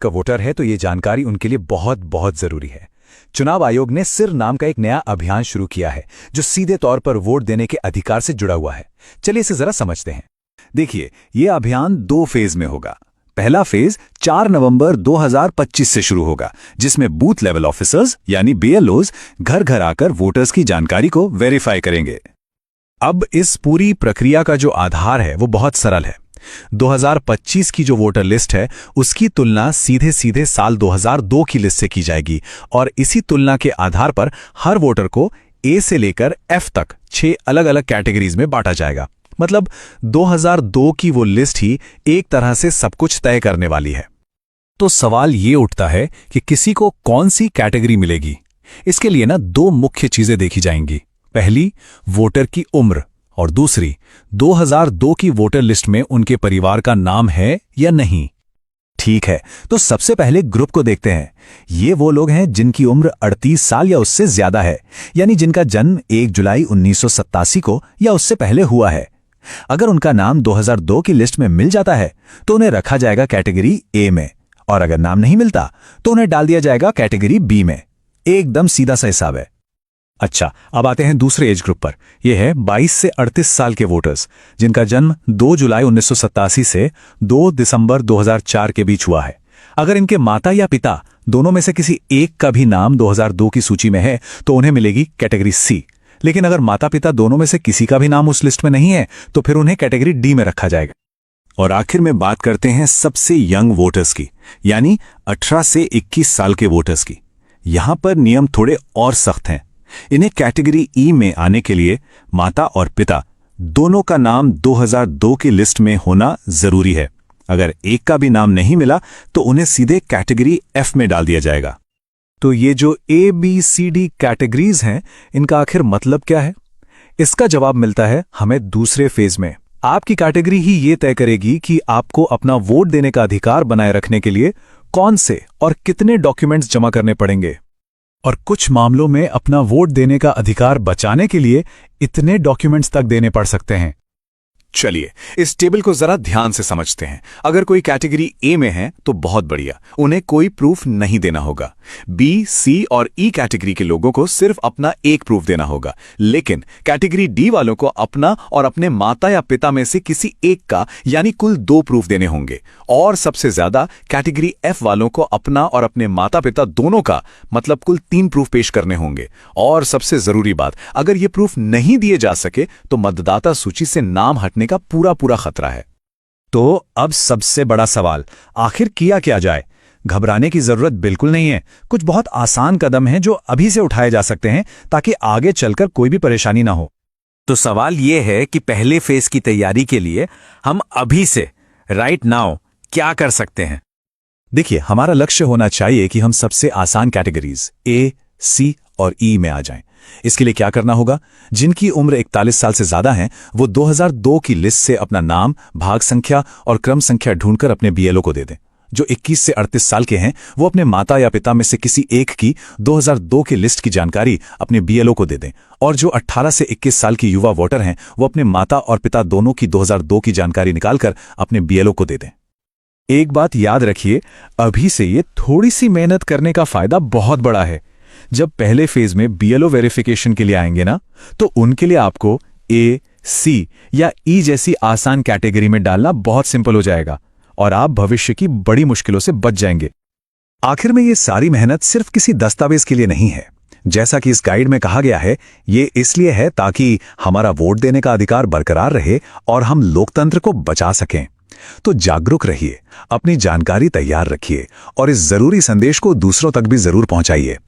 का वोटर है तो ये जानकारी उनके लिए बहुत बहुत जरूरी है। चुनाव आयोग ने सिर नाम का एक नया अभियान शुरू किया है जो सीधे तौर पर वोट देने के अधिकार से जुड़ा हुआ है। चलिए इसे जरा समझते हैं। देखिए, ये अभियान 2 फेज में होगा। पहला फेज 4 नवंबर 2025 से शुरू होगा, जिसमें बूथ लेवल ऑफिसर्स यानी BLOs घर घर आकर वोटर्स की जानकारी को वेरीफाई करेंगे। अब इस पूरी प्रक्रिया का जो आधार है वो बहुत सरल है। 2025 की जो वोटर लिस्ट है उसकी तुलना सीधे सीधे साल 2002 की लिस्ट से की जाएगी और इसी तुलना के आधार पर हर वोटर को A से लेकर F तक 6 अलग अलग कैटेगरीज में बांटा जाएगा। मतलब 2002 की वो लिस्ट ही एक तरह से सब कुछ तय करने वाली है। तो सवाल ये उठता है कि किसी को कौन सी कैटेगरी मिलेगी। इसके लिए 2 मुख्य चीजें देखी जाएंगी। पहली, वोटर की उम्र, और दूसरी, 2002 की वोटर लिस्ट में उनके परिवार का नाम है या नहीं। ठीक है, तो सबसे पहले ग्रुप को देखते हैं। ये वो लोग हैं जिनकी उम्र 38 साल या उससे ज्यादा है, यानी जिनका जन्म 1 जुलाई 1987 को या उससे पहले हुआ है। अगर उनका नाम 2002 की लिस्ट में मिल जाता है तो उन्हें रखा जाएगा कैटेगरी A में, और अगर नाम नहीं मिलता तो उन्हें डाल दिया जाएगा कैटेगरी B में। एकदम सीधा सा हिसाब है। अच्छा, अब आते हैं दूसरे एज ग्रुप पर। यह है 22 से 38 साल के वोटर्स, जिनका जन्म 2 जुलाई 1987 से 2 दिसंबर 2004 के बीच हुआ है। अगर इनके माता या पिता दोनों में से किसी एक का भी नाम 2002 की सूची में है तो उन्हें मिलेगी कैटेगरी C। लेकिन अगर माता पिता दोनों में से किसी का भी नाम उस लिस्ट में नहीं है तो फिर उन्हें कैटेगरी D में रखा जाएगा। और आखिर में बात करते हैं सबसे यंग वोटर्स की, यानी 18 से 21 साल के वोटर्स की। यहां पर नियम थोड़े और सख्त हैं। इन्हें कैटेगरी E में आने के लिए माता और पिता दोनों का नाम 2002 की लिस्ट में होना जरूरी है। अगर एक का भी नाम नहीं मिला तो उन्हें सीधे कैटेगरी F में डाल दिया जाएगा। तो ये जो ABCD कैटेगरीज हैं, इनका आखिर मतलब क्या है? इसका जवाब मिलता है हमें दूसरे फेज में। आपकी कैटेगरी ही ये तय करेगी कि आपको अपना वोट देने का अधिकार बनाए रखने के लिए कौन से और कितने डॉक्यूमेंट्स जमा करने पड़ेंगे, और कुछ मामलों में अपना वोट देने का अधिकार बचाने के लिए इतने डॉक्यूमेंट्स तक देने पड़ सकते हैं। चलिए इस टेबल को जरा ध्यान से समझते हैं। अगर कोई कैटेगरी A में है तो बहुत बढ़िया, उन्हें कोई प्रूफ नहीं देना होगा। B, C और E कैटेगरी के लोगों को सिर्फ अपना एक प्रूफ देना होगा। लेकिन कैटेगरी D वालों को अपना और अपने माता या पिता में से किसी एक का यानी कुल 2 प्रूफ देने होंगे। और सबसे ज्यादा कैटेगरी F वालों को अपना और अपने माता पिता दोनों का मतलब कुल 3 प्रूफ पेश करने होंगे। और सबसे जरूरी बात, अगर ये प्रूफ नहीं दिए जा सके तो मतदाता सूची से नाम हटने का पूरा खतरा है। तो अब सबसे बड़ा सवाल, आखिर किया क्या जाए? घबराने की जरूरत बिल्कुल नहीं है। कुछ बहुत आसान कदम हैं जो अभी से उठाए जा सकते हैं ताकि आगे चलकर कोई भी परेशानी ना हो। तो सवाल यह है कि पहले फेज की तैयारी के लिए हम अभी से राइट नाउ क्या कर सकते हैं? देखिए, हमारा लक्ष्य होना चाहिए कि हम सबसे आसान कैटेगरीज A, C और E में आ जाएं। इसके लिए क्या करना होगा? जिनकी उम्र 41 साल से ज्यादा है वो 2002 की लिस्ट से अपना नाम, भाग संख्या और क्रम संख्या ढूंढकर अपने BLO को दे दें। जो 21 से 38 साल के हैं वो अपने माता या पिता में से किसी एक की 2002 की लिस्ट की जानकारी अपने BLO को दे दें। और जो 18 से 21 साल की युवा वोटर हैं वो अपने माता और पिता दोनों की 2002 की जानकारी निकालकर अपने BLO को दे दें। एक बात याद रखिए, अभी से ये थोड़ी सी मेहनत करने का फायदा बहुत बड़ा है। जब पहले फेज में BLO वेरिफिकेशन के लिए आएंगे ना, तो उनके लिए आपको A, C या E जैसी आसान कैटेगरी में डालना बहुत सिंपल हो जाएगा और आप भविष्य की बड़ी मुश्किलों से बच जाएंगे। आखिर में ये सारी मेहनत सिर्फ किसी दस्तावेज के लिए नहीं है। जैसा कि इस गाइड में कहा गया है, ये इसलिए है ताकि हमारा वोट देने का अधिकार बरकरार रहे और हम लोकतंत्र को बचा सकें। तो जागरूक रहिए, अपनी जानकारी तैयार रखिए और इस जरूरी संदेश को दूसरों तक भी जरूर पहुंचाइए।